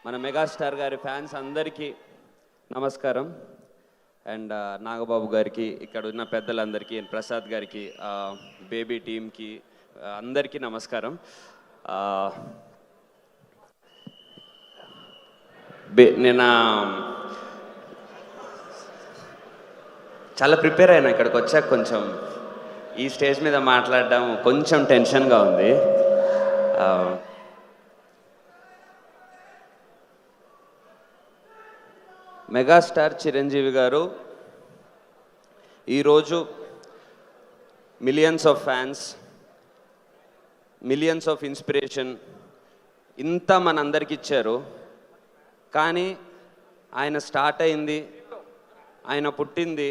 మన మెగాస్టార్ గారి ఫ్యాన్స్ అందరికీ నమస్కారం. అండ్ నాగబాబు గారికి, ఇక్కడ ఉన్న పెద్దలందరికీ, ప్రసాద్ గారికి, బేబీ టీమ్కి అందరికీ నమస్కారం. నేను చాలా ప్రిపేర్ అయినా ఇక్కడికి వచ్చాక కొంచెం ఈ స్టేజ్ మీద మాట్లాడడం కొంచెం టెన్షన్గా ఉంది. మెగాస్టార్ చిరంజీవి గారు ఈరోజు millions of fans, millions of inspiration ఇంత మనందరికి ఇచ్చారు. కానీ ఆయన స్టార్ట్ అయింది, ఆయన పుట్టింది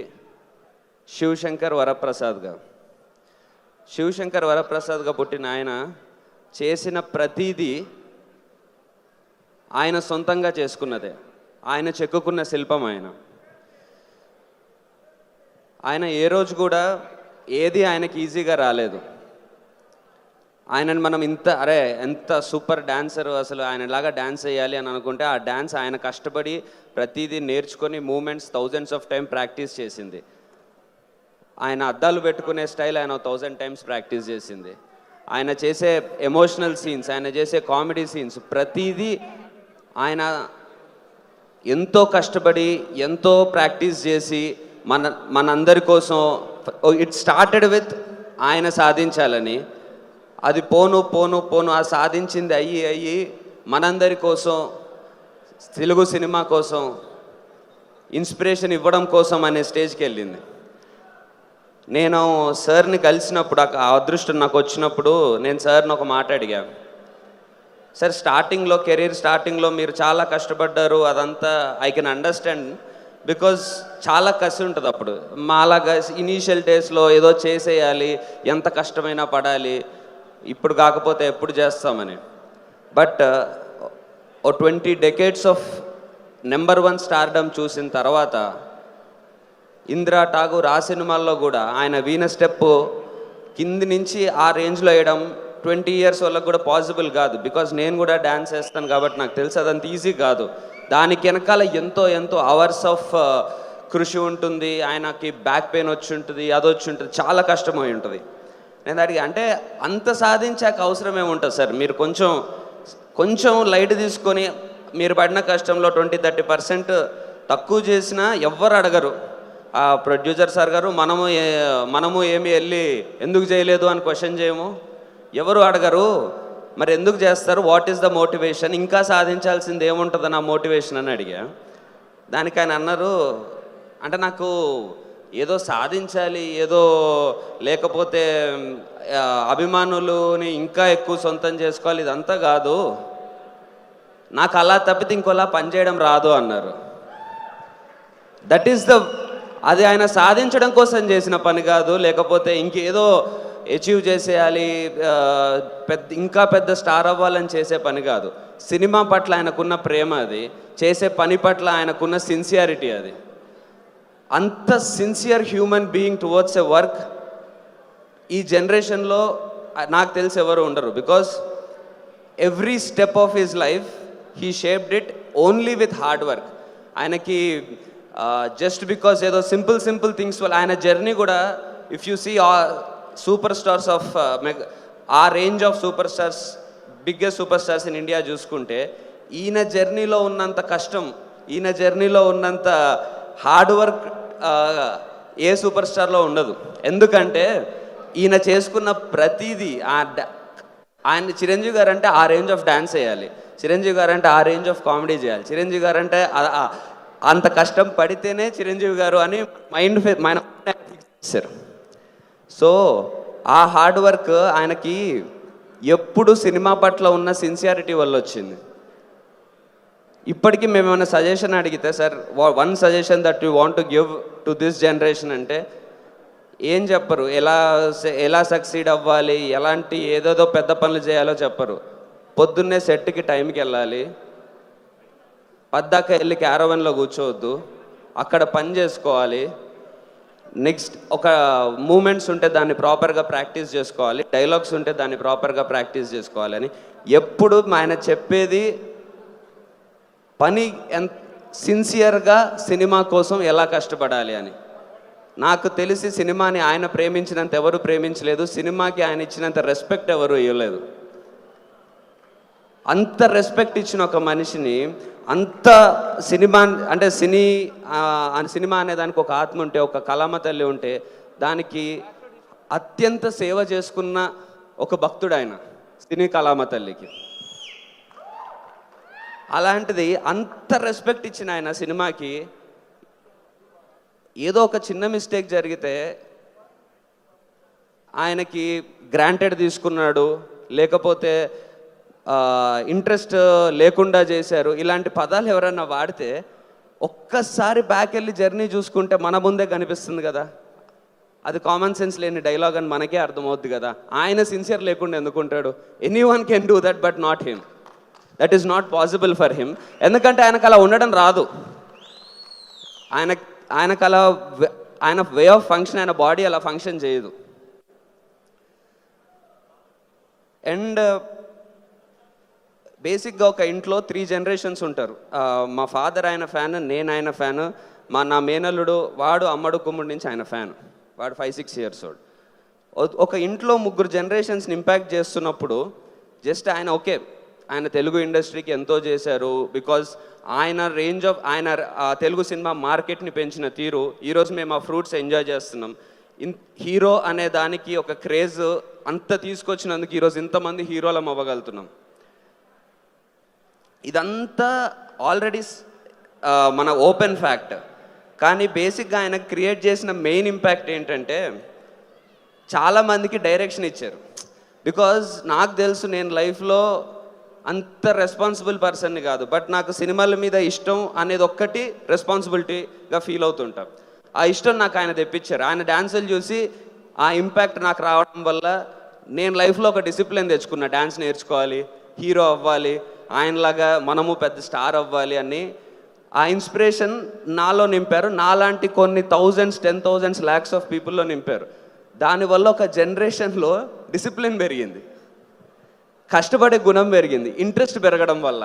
శివశంకర్ వరప్రసాద్గా. శివశంకర్ వరప్రసాద్గా పుట్టిన ఆయన చేసిన ప్రతిదీ ఆయన సొంతంగా చేసుకున్నదే. ఆయన చెక్కుకున్న శిల్పం ఆయన ఏ రోజు కూడా ఏది ఆయనకి ఈజీగా రాలేదు. ఆయనని మనం ఎంత సూపర్ డాన్సర్, అసలు ఆయనలాగా డ్యాన్స్ వేయాలి అని అనుకుంటే ఆ డ్యాన్స్ ఆయన కష్టపడి ప్రతిదీ నేర్చుకొని moments thousands of time practice చేసింది. ఆయన అద్దాలు పెట్టుకునే స్టైల్ ఆయన 1000 టైమ్స్ ప్రాక్టీస్ చేసింది. ఆయన చేసే ఎమోషనల్ సీన్స్, ఆయన చేసే కామెడీ సీన్స్ ప్రతిదీ ఆయన ఎంతో కష్టపడి ఎంతో ప్రాక్టీస్ చేసి మనందరి కోసం. ఇట్ స్టార్టెడ్ విత్ ఆయన సాధించాలని, అది పోను పోను పోను ఆ సాధించింది అయ్యి మనందరి కోసం, తెలుగు సినిమా కోసం, ఇన్స్పిరేషన్ ఇవ్వడం కోసం అనే స్టేజ్కి వెళ్ళింది. నేను సార్ని కలిసినప్పుడు, ఆ అదృష్టం నాకు వచ్చినప్పుడు నేను సార్ని ఒక మాట అడిగాను. సార్, స్టార్టింగ్లో కెరీర్ స్టార్టింగ్లో మీరు చాలా కష్టపడ్డారు, అదంతా ఐ కెన్ అండర్స్టాండ్, బికాజ్ చాలా కసి ఉంటుంది అప్పుడు. మాలాగా ఇనీషియల్ డేస్లో ఏదో చేసేయాలి, ఎంత కష్టమైనా పడాలి, ఇప్పుడు కాకపోతే ఎప్పుడు చేస్తామని. But 20 decades of number 1 stardom చూసిన తర్వాత ఇందిరా ఠాగూర్ ఆ సినిమాల్లో కూడా ఆయన వీణ స్టెప్ కింది నుంచి ఆ రేంజ్లో వేయడం 20 ఇయర్స్ వాళ్ళకు కూడా పాసిబుల్ కాదు. బికాజ్ నేను కూడా డ్యాన్స్ వేస్తాను కాబట్టి నాకు తెలుసు అదంత ఈజీ కాదు. దానికి వెనకాల ఎంతో అవర్స్ ఆఫ్ కృషి ఉంటుంది. ఆయనకి బ్యాక్ పెయిన్ వచ్చి ఉంటుంది, అది వచ్చి ఉంటుంది, చాలా కష్టమై ఉంటుంది. నేను అడిగి అంటే అంత సాధించాక అవసరం ఏముంటుంది సార్, మీరు కొంచెం లైట్ తీసుకొని మీరు పడిన కష్టంలో 20-30% తక్కువ చేసినా ఎవ్వరు అడగరు. ఆ ప్రొడ్యూసర్ సార్ గారు మనము ఏమి వెళ్ళి ఎందుకు చేయలేదు అని క్వశ్చన్ చేయము, ఎవరు అడగరు. మరి ఎందుకు చేస్తారు, వాట్ ఈస్ ద మోటివేషన్, ఇంకా సాధించాల్సింది ఏముంటుంది నా మోటివేషన్ అని అడిగా. దానికి ఆయన అన్నారు, అంటే నాకు ఏదో సాధించాలి, ఏదో లేకపోతే అభిమానులని ఇంకా ఎక్కువ సొంతం చేసుకోవాలి, ఇదంతా కాదు, నాకు అలా తప్పితే ఇంకోలా పనిచేయడం రాదు అన్నారు. దట్ ఈస్ అది ఆయన సాధించడం కోసం చేసిన పని కాదు, లేకపోతే ఇంకేదో అచీవ్ చేసేయాలి, ఇంకా పెద్ద స్టార్ అవ్వాలని చేసే పని కాదు. సినిమా పట్ల ఆయనకున్న ప్రేమ, అది చేసే పని పట్ల ఆయనకున్న సిన్సియారిటీ, అది అంత sincere human being towards a work ఈ జనరేషన్లో నాకు తెలిసి ఎవరు ఉండరు. Because every step of his life he shaped it only with hard work. ఆయనకి జస్ట్ బికాస్ ఏదో సింపుల్ థింగ్స్ వల్ల ఆయన జర్నీ కూడా, if you see super stars of ఆ range of super stars, biggest super stars in India చూసుకుంటే, ఈయన జర్నీలో ఉన్నంత కష్టం, ఈయన జర్నీలో ఉన్నంత హార్డ్ వర్క్ ఏ సూపర్ స్టార్లో ఉండదు. ఎందుకంటే ఈయన చేసుకున్న ప్రతిదీ ఆయన చిరంజీవి గారు అంటే ఆ రేంజ్ ఆఫ్ డ్యాన్స్ వేయాలి, చిరంజీవి గారు అంటే ఆ రేంజ్ ఆఫ్ కామెడీ చేయాలి, చిరంజీవి గారు అంటే అంత కష్టం పడితేనే చిరంజీవి గారు అని మన చేశారు. సో ఆ హార్డ్ వర్క్ ఆయనకి ఎప్పుడు సినిమా పట్ల ఉన్న సిన్సియారిటీ వల్ల వచ్చింది. ఇప్పటికీ మేము ఏమైనా సజెషన్ అడిగితే, sir one suggestion that you want to give to this generation అంటే ఏం చెప్పరు, ఎలా సక్సీడ్ అవ్వాలి, ఎలాంటి ఏదేదో పెద్ద పనులు చేయాలో చెప్పరు. పొద్దున్నే సెట్కి టైంకి వెళ్ళాలి, పద్దాక వెళ్ళి క్యారవన్లో కూర్చోవద్దు, అక్కడ పని చేసుకోవాలి, నెక్స్ట్ ఒక మూమెంట్స్ ఉంటే దాన్ని ప్రాపర్గా ప్రాక్టీస్ చేసుకోవాలి, డైలాగ్స్ ఉంటే దాన్ని ప్రాపర్గా ప్రాక్టీస్ చేసుకోవాలని ఎప్పుడు ఆయన చెప్పేది పని సిన్సియర్గా సినిమా కోసం ఎలా కష్టపడాలి అని. నాకు తెలిసి సినిమాని ఆయన ప్రేమించినంత ఎవరు ప్రేమించలేదు, సినిమాకి ఆయన ఇచ్చినంత రెస్పెక్ట్ ఎవరు ఇవ్వలేదు. అంత రెస్పెక్ట్ ఇచ్చిన ఒక మనిషిని, అంత సినిమా అంటే సినిమా అనే దానికి ఒక ఆత్మ ఉంటే, ఒక కళామ తల్లి ఉంటే, దానికి అత్యంత సేవ చేసుకున్న ఒక భక్తుడు ఆయన, సినీ కళామ తల్లికి. అలాంటిది అంత రెస్పెక్ట్ ఇచ్చిన ఆయన సినిమాకి ఏదో ఒక చిన్న మిస్టేక్ జరిగితే ఆయనకి గ్రాంటెడ్ తీసుకున్నాడు, లేకపోతే ఇంట్రెస్ట్ లేకుండా చేశారు, ఇలాంటి పదాలు ఎవరన్నా వాడితే ఒక్కసారి బ్యాక్ వెళ్ళి జర్నీ చూసుకుంటే మన ముందే కనిపిస్తుంది కదా. అది కామన్ సెన్స్ లేని డైలాగ్ అని మనకే అర్థమవుద్ది కదా. ఆయన సిన్సియర్ లేకుండా ఎందుకుంటాడు? Anyone can do that but not him. That is not possible for him. ఎందుకంటే ఆయనకు అలా ఉండడం రాదు. ఆయనకు అలా ఆయన వే ఆఫ్ ఫంక్షన్, ఆయన బాడీ అలా ఫంక్షన్ చేయదు. అండ్ బేసిక్గా ఒక ఇంట్లో 3 జనరేషన్స్ ఉంటారు. మా ఫాదర్ ఆయన ఫ్యాన్, నేను ఆయన ఫ్యాన్, నా మేనల్లుడు వాడు అమ్మడు కుమ్ముడి నుంచి ఆయన ఫ్యాన్, వాడు 5-6 years old. ఒక ఇంట్లో 3 జనరేషన్స్ని ఇంపాక్ట్ చేస్తున్నప్పుడు జస్ట్ ఆయన ఓకే, ఆయన తెలుగు ఇండస్ట్రీకి ఎంతో చేశారు, బికాజ్ ఆయన రేంజ్ ఆఫ్ ఆయన తెలుగు సినిమా మార్కెట్ని పెంచిన తీరు ఈరోజు మేము ఆ ఫ్రూట్స్ ఎంజాయ్ చేస్తున్నాం. హీరో అనే దానికి ఒక క్రేజ్ అంత తీసుకొచ్చినందుకు ఈరోజు ఇంతమంది హీరోలం అవ్వగలుగుతున్నాం. ఇదంతా ఆల్రెడీ మన ఓపెన్ ఫ్యాక్ట్. కానీ బేసిక్గా ఆయన క్రియేట్ చేసిన మెయిన్ ఇంపాక్ట్ ఏంటంటే చాలామందికి డైరెక్షన్ ఇచ్చారు. బికాజ్ నాకు తెలుసు, నేను లైఫ్లో అంత రెస్పాన్సిబుల్ పర్సన్ని కాదు, బట్ నాకు సినిమాల మీద ఇష్టం అనేది ఒక్కటి రెస్పాన్సిబిలిటీగా ఫీల్ అవుతుంటా. ఆ ఇష్టం నాకు ఆయన తెప్పించారు. ఆయన డ్యాన్సులు చూసి ఆ ఇంపాక్ట్ నాకు రావడం వల్ల నేను లైఫ్లో ఒక డిసిప్లిన్ తెచ్చుకున్నా. డ్యాన్స్ నేర్చుకోవాలి, హీరో అవ్వాలి, ఆయనలాగా మనము పెద్ద స్టార్ అవ్వాలి అని ఆ ఇన్స్పిరేషన్ నాలో నింపారు. నాలాంటి కొన్ని థౌజండ్స్, 10,000s, lakhs ఆఫ్ పీపుల్లో నింపారు. దానివల్ల ఒక జనరేషన్లో డిసిప్లిన్ పెరిగింది, కష్టపడే గుణం పెరిగింది, ఇంట్రెస్ట్ పెరగడం వల్ల.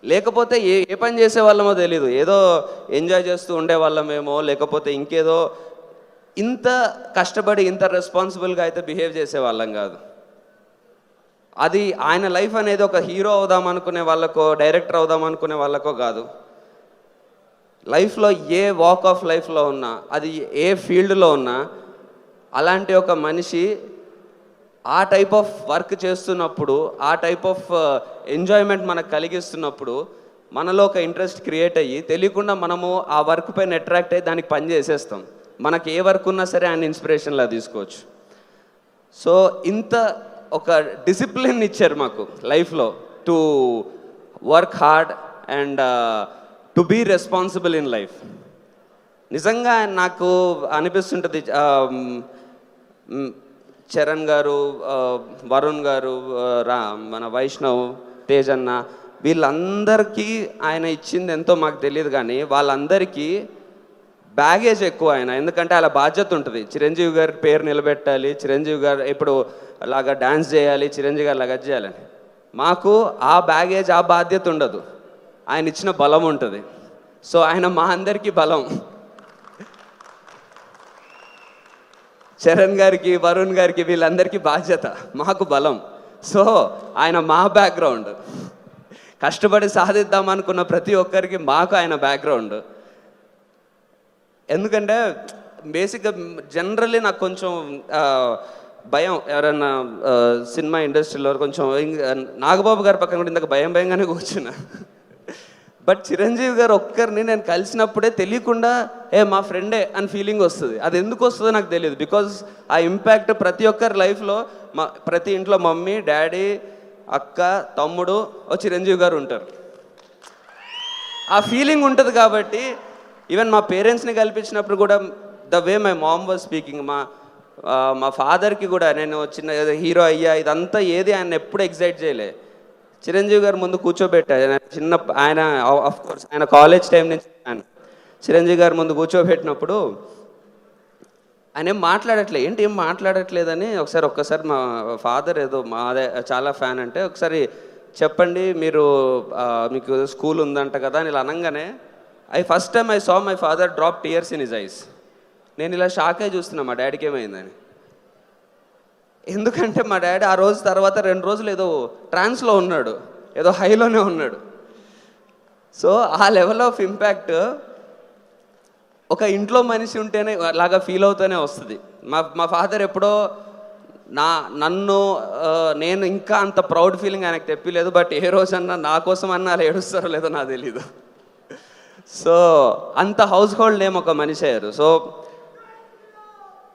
లేకపోతే ఏ పని చేసే వాళ్ళమో తెలీదు, ఏదో ఎంజాయ్ చేస్తూ ఉండేవాళ్ళమేమో, లేకపోతే ఇంకేదో ఇంత కష్టపడి ఇంత రెస్పాన్సిబుల్గా అయితే బిహేవ్ చేసేవాళ్ళం కాదు. అది ఆయన లైఫ్ అనేది ఒక హీరో అవుదాం అనుకునే వాళ్ళకో, డైరెక్టర్ అవుదాం అనుకునే వాళ్ళకో కాదు. లైఫ్లో ఏ వాక్ ఆఫ్ లైఫ్లో ఉన్నా, అది ఏ ఫీల్డ్లో ఉన్నా, అలాంటి ఒక మనిషి ఆ టైప్ ఆఫ్ వర్క్ చేస్తున్నప్పుడు, ఆ టైప్ ఆఫ్ ఎంజాయ్మెంట్ మనకు కలిగిస్తున్నప్పుడు మనలో ఒక ఇంట్రెస్ట్ క్రియేట్ అయ్యి తెలియకుండా మనము ఆ వర్క్ పైన అట్రాక్ట్ అయ్యి దానికి పని చేసేస్తాం. మనకి ఏ వర్క్ ఉన్నా సరే ఆయన ఇన్స్పిరేషన్లా తీసుకోవచ్చు. సో ఇంత ఒక డిసిప్లిన్ ఇచ్చారు మాకు లైఫ్లో, to work hard and to be responsible in life. నిజంగా నాకు అనిపిస్తుంటుంది, చరణ్ గారు, వరుణ్ గారు, మన వైష్ణవ్, తేజన్న, వీళ్ళందరికీ ఆయన ఇచ్చింది ఎంతో మాకు తెలియదు. కానీ వాళ్ళందరికీ బ్యాగేజ్ ఎక్కువ ఆయన, ఎందుకంటే అలా బాధ్యత ఉంటుంది. చిరంజీవి గారి పేరు నిలబెట్టాలి, చిరంజీవి గారు ఇప్పుడు అలాగా డ్యాన్స్ చేయాలి, చిరంజీవి గారు అలాగా చేయాలని. మాకు ఆ బ్యాగేజ్, ఆ బాధ్యత ఉండదు, ఆయన ఇచ్చిన బలం ఉంటుంది. సో ఆయన మా అందరికీ బలం. చరణ్ గారికి, వరుణ్ గారికి, వీళ్ళందరికీ బాధ్యత, మాకు బలం. సో ఆయన మా బ్యాక్గ్రౌండ్, కష్టపడి సాధిద్దాం అనుకున్న ప్రతి ఒక్కరికి మాకు ఆయన బ్యాక్గ్రౌండ్. ఎందుకంటే బేసిక్గా జనరల్లీ నాకు కొంచెం భయం, ఎవరైనా సినిమా ఇండస్ట్రీలో కొంచెం నాగబాబు గారి పక్కన కూడా ఇందాక భయంగానే కూర్చున్నా. బట్ చిరంజీవి గారు ఒక్కరిని నేను కలిసినప్పుడే తెలియకుండా మా ఫ్రెండే అని ఫీలింగ్ వస్తుంది. అది ఎందుకు వస్తుందో నాకు తెలియదు. బికాజ్ ఆ ఇంపాక్ట్ ప్రతి ఒక్కరి లైఫ్లో, ప్రతి ఇంట్లో మమ్మీ, డాడీ, అక్క, తమ్ముడు, చిరంజీవి గారు ఉంటారు. ఆ ఫీలింగ్ ఉంటుంది కాబట్టి ఈవెన్ మా పేరెంట్స్ని కల్పించినప్పుడు కూడా the way my mom was speaking, మా ఫాదర్కి కూడా నేను చిన్న హీరో అయ్యా ఇదంతా ఏది ఆయన ఎప్పుడు ఎగ్జైట్ చేయలే. చిరంజీవి గారు ముందు కూర్చోబెట్టారు, ఆయన ఆఫ్ కోర్స్ ఆయన కాలేజ్ టైం నుంచి చిరంజీవి గారు ముందు కూర్చోబెట్టినప్పుడు ఆయన ఏం మాట్లాడట్లేదు. ఏంటి ఏం మాట్లాడట్లేదని ఒక్కసారి మా ఫాదర్ ఏదో మాదే చాలా ఫ్యాన్ అంటే ఒకసారి చెప్పండి మీరు మీకు స్కూల్ ఉందంట కదా అని ఇలా అనగానే first time I saw my father drop tears in his eyes. నేను ఇలా షాక్ అయి చూస్తున్నా మా డాడీకి ఏమైందని. ఎందుకంటే మా డాడీ ఆ రోజు తర్వాత 2 రోజులు ఏదో ట్రాన్స్లో ఉన్నాడు, ఏదో హైలోనే ఉన్నాడు. సో ఆ లెవెల్ ఆఫ్ ఇంపాక్ట్ ఒక ఇంట్లో మనిషి ఉంటేనే లాగా ఫీల్ అవుతూనే వస్తుంది. మా ఫాదర్ ఎప్పుడో నన్ను నేను ఇంకా అంత ప్రౌడ్ ఫీలింగ్ ఆయనకు తెప్పిలేదు. బట్ ఏ రోజన్నా నా కోసం అన్నా అలా ఏడుస్తారో లేదో నాకు తెలీదు. సో అంత హౌస్ హోల్డ్ నేమ్ ఒక మనిషి అయ్యారు. సో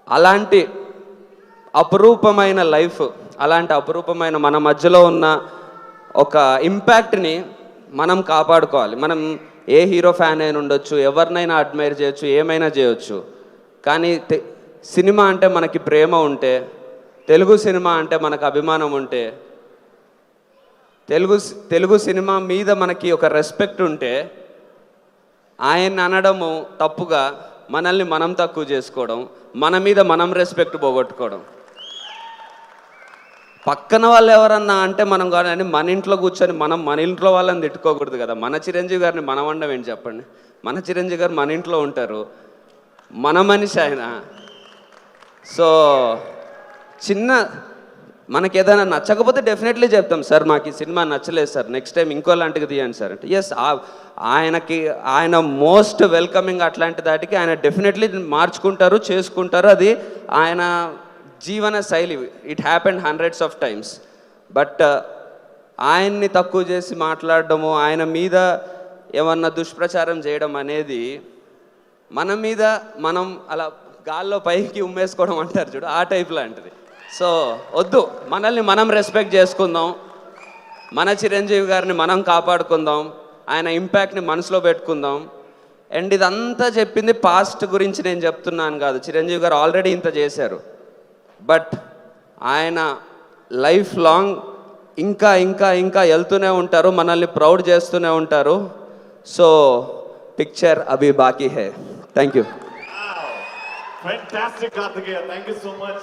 అలాంటి అపురూపమైన లైఫ్, అలాంటి అపురూపమైన మన మధ్యలో ఉన్న ఒక ఇంపాక్ట్ని మనం కాపాడుకోవాలి. మనం ఏ హీరో ఫ్యాన్ అయినా ఉండొచ్చు, ఎవరినైనా అడ్మైర్ చేయొచ్చు, ఏమైనా చేయొచ్చు. కానీ సినిమా అంటే మనకి ప్రేమ ఉంటే, తెలుగు సినిమా అంటే మనకు అభిమానం ఉంటే, తెలుగు సినిమా మీద మనకి ఒక రెస్పెక్ట్ ఉంటే, ఆయన అనడము తప్పుగా మనల్ని మనం తక్కువ చేసుకోవడం, మన మీద మనం రెస్పెక్ట్ పోగొట్టుకోవడం. పక్కన వాళ్ళు ఎవరన్నా అంటే మనం కానీ మన ఇంట్లో కూర్చొని మన ఇంట్లో వాళ్ళని తిట్టుకోకూడదు కదా. మన చిరంజీవి గారిని మనం వండం ఏంటి చెప్పండి. మన చిరంజీవి గారు మన ఇంట్లో ఉంటారు, మన మనిషి ఆయన. సో మనకి ఏదైనా నచ్చకపోతే డెఫినెట్లీ చెప్తాం, సార్ మాకు ఈ సినిమా నచ్చలేదు సార్, నెక్స్ట్ టైం ఇంకో లాంటిది తీయండి సార్ అంటే. ఎస్, ఆయన మోస్ట్ వెల్కమింగ్. అట్లాంటి దాటికి ఆయన డెఫినెట్లీ మార్చుకుంటారు, చేసుకుంటారు. అది ఆయన జీవన శైలి. It happened hundreds of times. But ఆయన్ని తక్కువ చేసి మాట్లాడడము, ఆయన మీద ఏమన్నా దుష్ప్రచారం చేయడం అనేది మన మీద మనం అలా గాల్లో పైకి ఉమ్మేసుకోవడం అంటారు చూడు, ఆ టైప్ లాంటిది. సో వద్దు, మనల్ని మనం రెస్పెక్ట్ చేసుకుందాం, మన చిరంజీవి గారిని మనం కాపాడుకుందాం, ఆయన ఇంపాక్ట్ని మనసులో పెట్టుకుందాం. అండ్ ఇదంతా చెప్పింది పాస్ట్ గురించి నేను చెప్తున్నాను కాదు, చిరంజీవి గారు ఆల్రెడీ ఇంత చేశారు. బట్ ఆయన లైఫ్ లాంగ్ ఇంకా ఇంకా ఇంకా వెళ్తూనే ఉంటారు, మనల్ని ప్రౌడ్ చేస్తూనే ఉంటారు. సో పిక్చర్ అభి బాకీ high. Thank you. Fantastic, Karthikeya. Thank you so much.